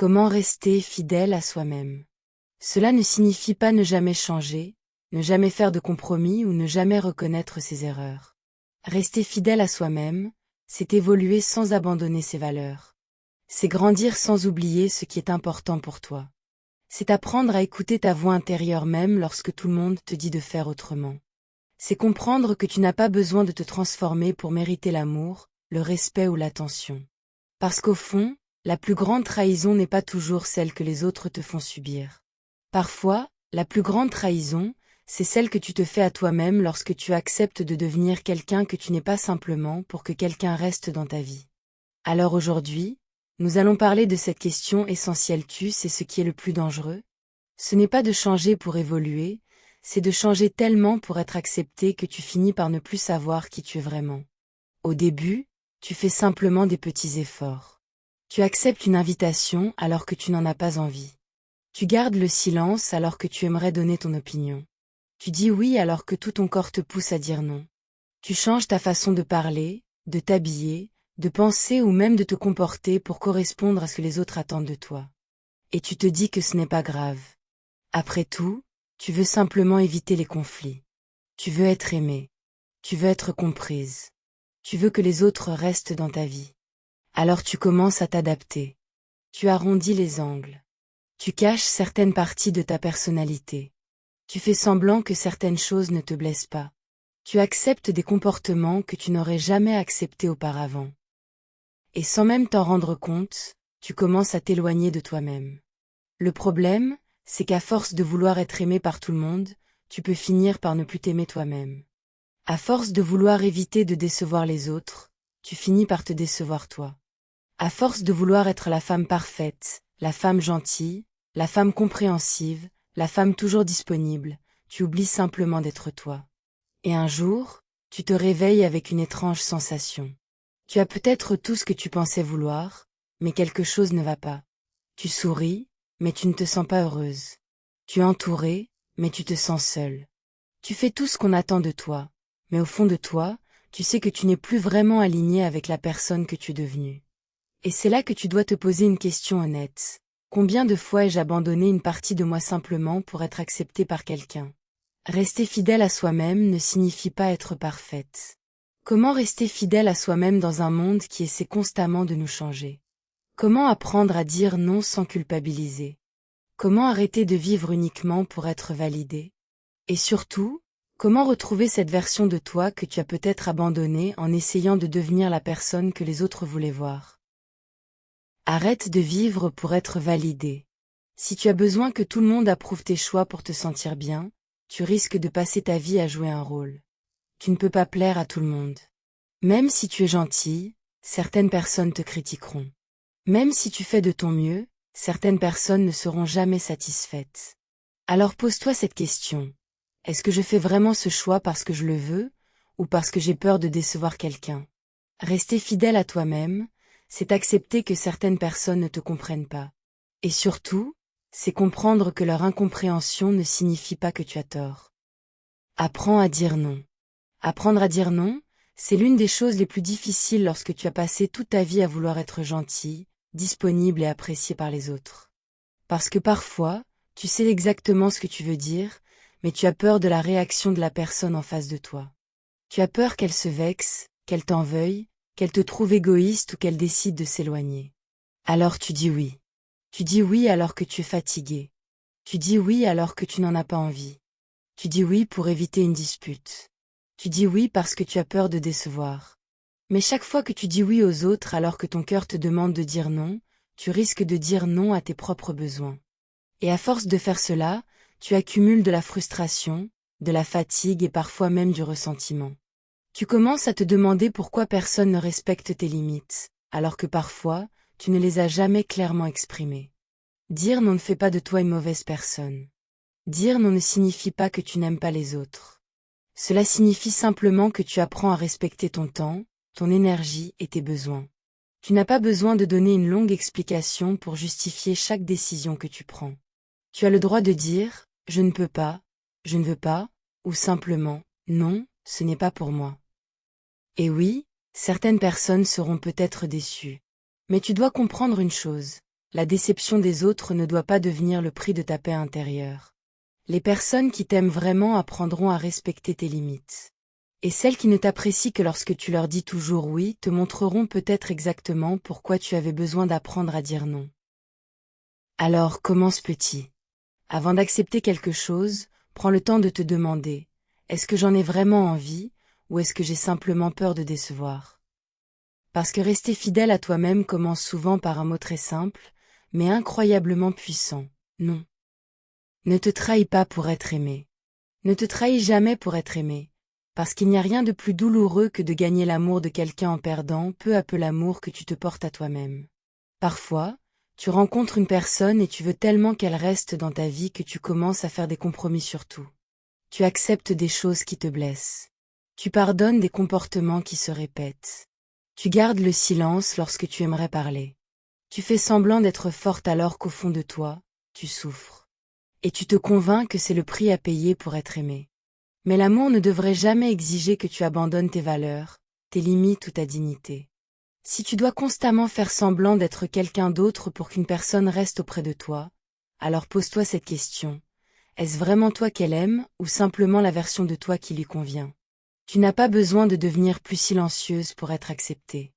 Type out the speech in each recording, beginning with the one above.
Comment rester fidèle à soi-même? Cela ne signifie pas ne jamais changer, ne jamais faire de compromis ou ne jamais reconnaître ses erreurs. Rester fidèle à soi-même, c'est évoluer sans abandonner ses valeurs. C'est grandir sans oublier ce qui est important pour toi. C'est apprendre à écouter ta voix intérieure même lorsque tout le monde te dit de faire autrement. C'est comprendre que tu n'as pas besoin de te transformer pour mériter l'amour, le respect ou l'attention. Parce qu'au fond, la plus grande trahison n'est pas toujours celle que les autres te font subir. Parfois, la plus grande trahison, c'est celle que tu te fais à toi-même lorsque tu acceptes de devenir quelqu'un que tu n'es pas simplement pour que quelqu'un reste dans ta vie. Alors aujourd'hui, nous allons parler de cette question essentielle. Tu sais ce qui est le plus dangereux? Ce n'est pas de changer pour évoluer, c'est de changer tellement pour être accepté que tu finis par ne plus savoir qui tu es vraiment. Au début, tu fais simplement des petits efforts. Tu acceptes une invitation alors que tu n'en as pas envie. Tu gardes le silence alors que tu aimerais donner ton opinion. Tu dis oui alors que tout ton corps te pousse à dire non. Tu changes ta façon de parler, de t'habiller, de penser ou même de te comporter pour correspondre à ce que les autres attendent de toi. Et tu te dis que ce n'est pas grave. Après tout, tu veux simplement éviter les conflits. Tu veux être aimée. Tu veux être comprise. Tu veux que les autres restent dans ta vie. Alors tu commences à t'adapter. Tu arrondis les angles. Tu caches certaines parties de ta personnalité. Tu fais semblant que certaines choses ne te blessent pas. Tu acceptes des comportements que tu n'aurais jamais acceptés auparavant. Et sans même t'en rendre compte, tu commences à t'éloigner de toi-même. Le problème, c'est qu'à force de vouloir être aimé par tout le monde, tu peux finir par ne plus t'aimer toi-même. À force de vouloir éviter de décevoir les autres, tu finis par te décevoir toi. À force de vouloir être la femme parfaite, la femme gentille, la femme compréhensive, la femme toujours disponible, tu oublies simplement d'être toi. Et un jour, tu te réveilles avec une étrange sensation. Tu as peut-être tout ce que tu pensais vouloir, mais quelque chose ne va pas. Tu souris, mais tu ne te sens pas heureuse. Tu es entourée, mais tu te sens seule. Tu fais tout ce qu'on attend de toi, mais au fond de toi, tu sais que tu n'es plus vraiment aligné avec la personne que tu es devenue. Et c'est là que tu dois te poser une question honnête. Combien de fois ai-je abandonné une partie de moi simplement pour être acceptée par quelqu'un? Rester fidèle à soi-même ne signifie pas être parfaite. Comment rester fidèle à soi-même dans un monde qui essaie constamment de nous changer? Comment apprendre à dire non sans culpabiliser? Comment arrêter de vivre uniquement pour être validé? Et surtout, comment retrouver cette version de toi que tu as peut-être abandonnée en essayant de devenir la personne que les autres voulaient voir? Arrête de vivre pour être validé. Si tu as besoin que tout le monde approuve tes choix pour te sentir bien, tu risques de passer ta vie à jouer un rôle. Tu ne peux pas plaire à tout le monde. Même si tu es gentille, certaines personnes te critiqueront. Même si tu fais de ton mieux, certaines personnes ne seront jamais satisfaites. Alors pose-toi cette question. Est-ce que je fais vraiment ce choix parce que je le veux, ou parce que j'ai peur de décevoir quelqu'un? Rester fidèle à toi-même, c'est accepter que certaines personnes ne te comprennent pas. Et surtout, c'est comprendre que leur incompréhension ne signifie pas que tu as tort. Apprends à dire non. Apprendre à dire non, c'est l'une des choses les plus difficiles lorsque tu as passé toute ta vie à vouloir être gentil, disponible et apprécié par les autres. Parce que parfois, tu sais exactement ce que tu veux dire, mais tu as peur de la réaction de la personne en face de toi. Tu as peur qu'elle se vexe, qu'elle t'en veuille, qu'elle te trouve égoïste ou qu'elle décide de s'éloigner. Alors tu dis oui. Tu dis oui alors que tu es fatigué. Tu dis oui alors que tu n'en as pas envie. Tu dis oui pour éviter une dispute. Tu dis oui parce que tu as peur de décevoir. Mais chaque fois que tu dis oui aux autres alors que ton cœur te demande de dire non, tu risques de dire non à tes propres besoins. Et à force de faire cela, tu accumules de la frustration, de la fatigue et parfois même du ressentiment. Tu commences à te demander pourquoi personne ne respecte tes limites, alors que parfois, tu ne les as jamais clairement exprimées. Dire non ne fait pas de toi une mauvaise personne. Dire non ne signifie pas que tu n'aimes pas les autres. Cela signifie simplement que tu apprends à respecter ton temps, ton énergie et tes besoins. Tu n'as pas besoin de donner une longue explication pour justifier chaque décision que tu prends. Tu as le droit de dire « je ne peux pas »,« je ne veux pas » ou simplement « non, ce n'est pas pour moi ». Et oui, certaines personnes seront peut-être déçues. Mais tu dois comprendre une chose, La déception des autres ne doit pas devenir le prix de ta paix intérieure. Les personnes qui t'aiment vraiment apprendront à respecter tes limites. Et celles qui ne t'apprécient que lorsque tu leur dis toujours oui te montreront peut-être exactement pourquoi tu avais besoin d'apprendre à dire non. Alors commence petit. Avant d'accepter quelque chose, prends le temps de te demander, est-ce que j'en ai vraiment envie, ou est-ce que j'ai simplement peur de décevoir? Parce que rester fidèle à toi-même commence souvent par un mot très simple, mais incroyablement puissant, non. Ne te trahis pas pour être aimé. Ne te trahis jamais pour être aimé, parce qu'il n'y a rien de plus douloureux que de gagner l'amour de quelqu'un en perdant peu à peu l'amour que tu te portes à toi-même. Parfois, tu rencontres une personne et tu veux tellement qu'elle reste dans ta vie que tu commences à faire des compromis sur tout. Tu acceptes des choses qui te blessent. Tu pardonnes des comportements qui se répètent. Tu gardes le silence lorsque tu aimerais parler. Tu fais semblant d'être forte alors qu'au fond de toi, tu souffres. Et tu te convaincs que c'est le prix à payer pour être aimé. Mais l'amour ne devrait jamais exiger que tu abandonnes tes valeurs, tes limites ou ta dignité. Si tu dois constamment faire semblant d'être quelqu'un d'autre pour qu'une personne reste auprès de toi, alors pose-toi cette question. Est-ce vraiment toi qu'elle aime, ou simplement la version de toi qui lui convient? Tu n'as pas besoin de devenir plus silencieuse pour être acceptée.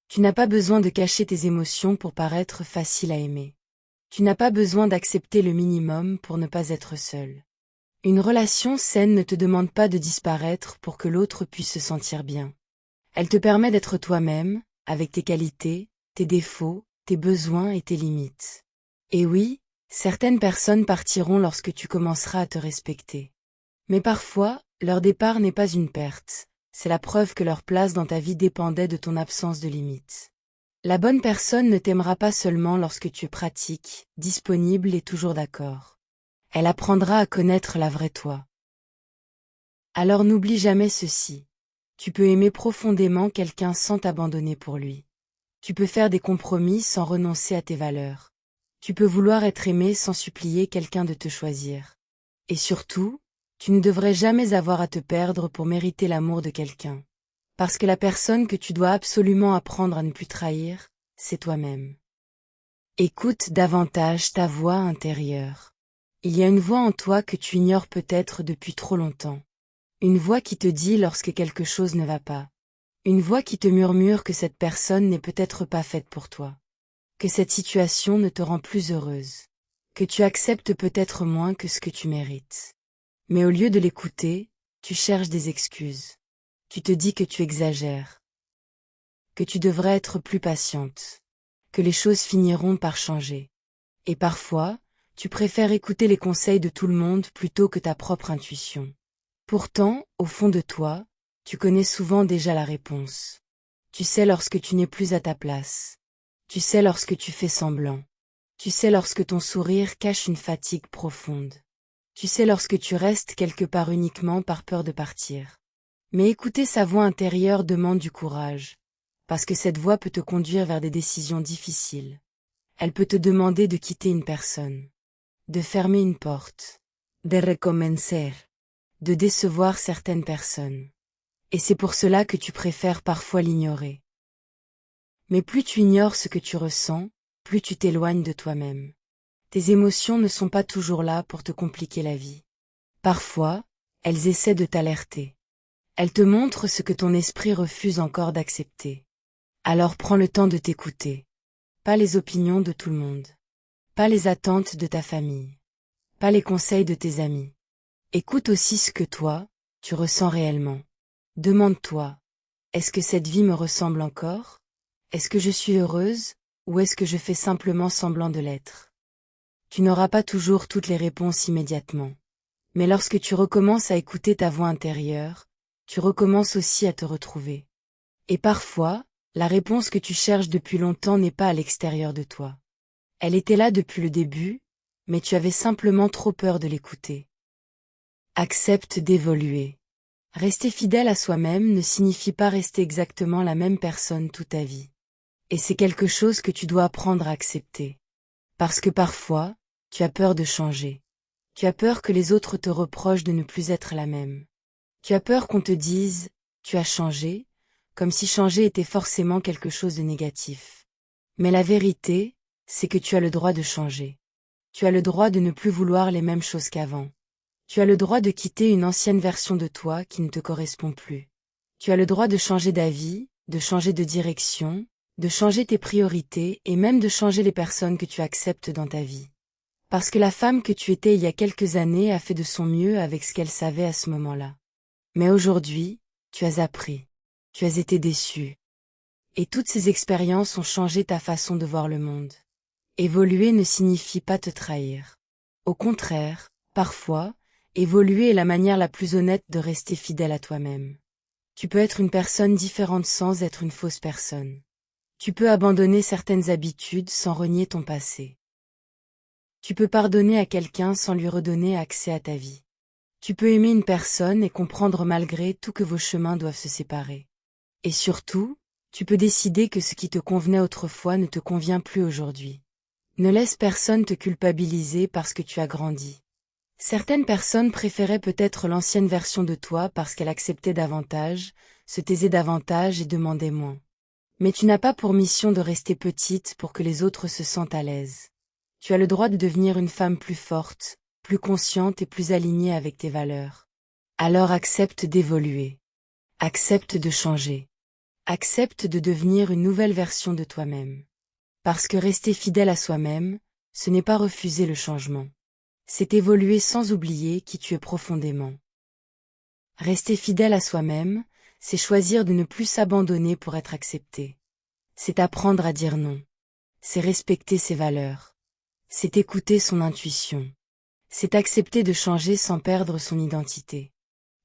Tu n'as pas besoin de cacher tes émotions pour paraître facile à aimer. Tu n'as pas besoin d'accepter le minimum pour ne pas être seule. Une relation saine ne te demande pas de disparaître pour que l'autre puisse se sentir bien. Elle te permet d'être toi-même, avec tes qualités, tes défauts, tes besoins et tes limites. Et oui, certaines personnes partiront lorsque tu commenceras à te respecter. Mais parfois, leur départ n'est pas une perte, c'est la preuve que leur place dans ta vie dépendait de ton absence de limites. La bonne personne ne t'aimera pas seulement lorsque tu es pratique, disponible et toujours d'accord. Elle apprendra à connaître la vraie toi. Alors n'oublie jamais ceci. Tu peux aimer profondément quelqu'un sans t'abandonner pour lui. Tu peux faire des compromis sans renoncer à tes valeurs. Tu peux vouloir être aimé sans supplier quelqu'un de te choisir. Et surtout, tu ne devrais jamais avoir à te perdre pour mériter l'amour de quelqu'un. Parce que la personne que tu dois absolument apprendre à ne plus trahir, c'est toi-même. Écoute davantage ta voix intérieure. Il y a une voix en toi que tu ignores peut-être depuis trop longtemps. Une voix qui te dit lorsque quelque chose ne va pas. Une voix qui te murmure que cette personne n'est peut-être pas faite pour toi. Que cette situation ne te rend plus heureuse. Que tu acceptes peut-être moins que ce que tu mérites. Mais au lieu de l'écouter, tu cherches des excuses. Tu te dis que tu exagères. Que tu devrais être plus patiente. Que les choses finiront par changer. Et parfois, tu préfères écouter les conseils de tout le monde plutôt que ta propre intuition. Pourtant, au fond de toi, tu connais souvent déjà la réponse. Tu sais lorsque tu n'es plus à ta place. Tu sais lorsque tu fais semblant. Tu sais lorsque ton sourire cache une fatigue profonde. Tu sais lorsque tu restes quelque part uniquement par peur de partir. Mais écouter sa voix intérieure demande du courage. Parce que cette voix peut te conduire vers des décisions difficiles. Elle peut te demander de quitter une personne. De fermer une porte. De recommencer. De décevoir certaines personnes. Et c'est pour cela que tu préfères parfois l'ignorer. Mais plus tu ignores ce que tu ressens, plus tu t'éloignes de toi-même. Tes émotions ne sont pas toujours là pour te compliquer la vie. Parfois, elles essaient de t'alerter. Elles te montrent ce que ton esprit refuse encore d'accepter. Alors prends le temps de t'écouter. Pas les opinions de tout le monde. Pas les attentes de ta famille. Pas les conseils de tes amis. Écoute aussi ce que toi, tu ressens réellement. Demande-toi, est-ce que cette vie me ressemble encore? Est-ce que je suis heureuse, ou est-ce que je fais simplement semblant de l'être? Tu n'auras pas toujours toutes les réponses immédiatement. Mais lorsque tu recommences à écouter ta voix intérieure, tu recommences aussi à te retrouver. Et parfois, la réponse que tu cherches depuis longtemps n'est pas à l'extérieur de toi. Elle était là depuis le début, mais tu avais simplement trop peur de l'écouter. Accepte d'évoluer. Rester fidèle à soi-même ne signifie pas rester exactement la même personne toute ta vie. Et c'est quelque chose que tu dois apprendre à accepter. Parce que parfois, tu as peur de changer. Tu as peur que les autres te reprochent de ne plus être la même. Tu as peur qu'on te dise « tu as changé », comme si changer était forcément quelque chose de négatif. Mais la vérité, c'est que tu as le droit de changer. Tu as le droit de ne plus vouloir les mêmes choses qu'avant. Tu as le droit de quitter une ancienne version de toi qui ne te correspond plus. Tu as le droit de changer d'avis, de changer de direction, de changer tes priorités et même de changer les personnes que tu acceptes dans ta vie. Parce que la femme que tu étais il y a quelques années a fait de son mieux avec ce qu'elle savait à ce moment-là. Mais aujourd'hui, tu as appris. Tu as été déçu. Et toutes ces expériences ont changé ta façon de voir le monde. Évoluer ne signifie pas te trahir. Au contraire, parfois, évoluer est la manière la plus honnête de rester fidèle à toi-même. Tu peux être une personne différente sans être une fausse personne. Tu peux abandonner certaines habitudes sans renier ton passé. Tu peux pardonner à quelqu'un sans lui redonner accès à ta vie. Tu peux aimer une personne et comprendre malgré tout que vos chemins doivent se séparer. Et surtout, tu peux décider que ce qui te convenait autrefois ne te convient plus aujourd'hui. Ne laisse personne te culpabiliser parce que tu as grandi. Certaines personnes préféraient peut-être l'ancienne version de toi parce qu'elle acceptait davantage, se taisait davantage et demandait moins. Mais tu n'as pas pour mission de rester petite pour que les autres se sentent à l'aise. Tu as le droit de devenir une femme plus forte, plus consciente et plus alignée avec tes valeurs. Alors accepte d'évoluer. Accepte de changer. Accepte de devenir une nouvelle version de toi-même. Parce que rester fidèle à soi-même, ce n'est pas refuser le changement. C'est évoluer sans oublier qui tu es profondément. Rester fidèle à soi-même, c'est choisir de ne plus s'abandonner pour être accepté. C'est apprendre à dire non. C'est respecter ses valeurs. C'est écouter son intuition. C'est accepter de changer sans perdre son identité.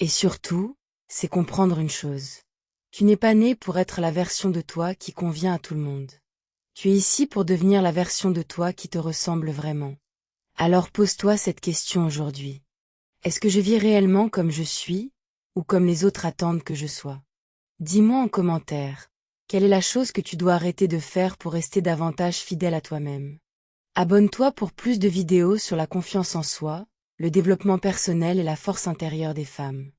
Et surtout, c'est comprendre une chose. Tu n'es pas né pour être la version de toi qui convient à tout le monde. Tu es ici pour devenir la version de toi qui te ressemble vraiment. Alors pose-toi cette question aujourd'hui. Est-ce que je vis réellement comme je suis, ou comme les autres attendent que je sois? Dis-moi en commentaire, quelle est la chose que tu dois arrêter de faire pour rester davantage fidèle à toi-même? Abonne-toi pour plus de vidéos sur la confiance en soi, le développement personnel et la force intérieure des femmes.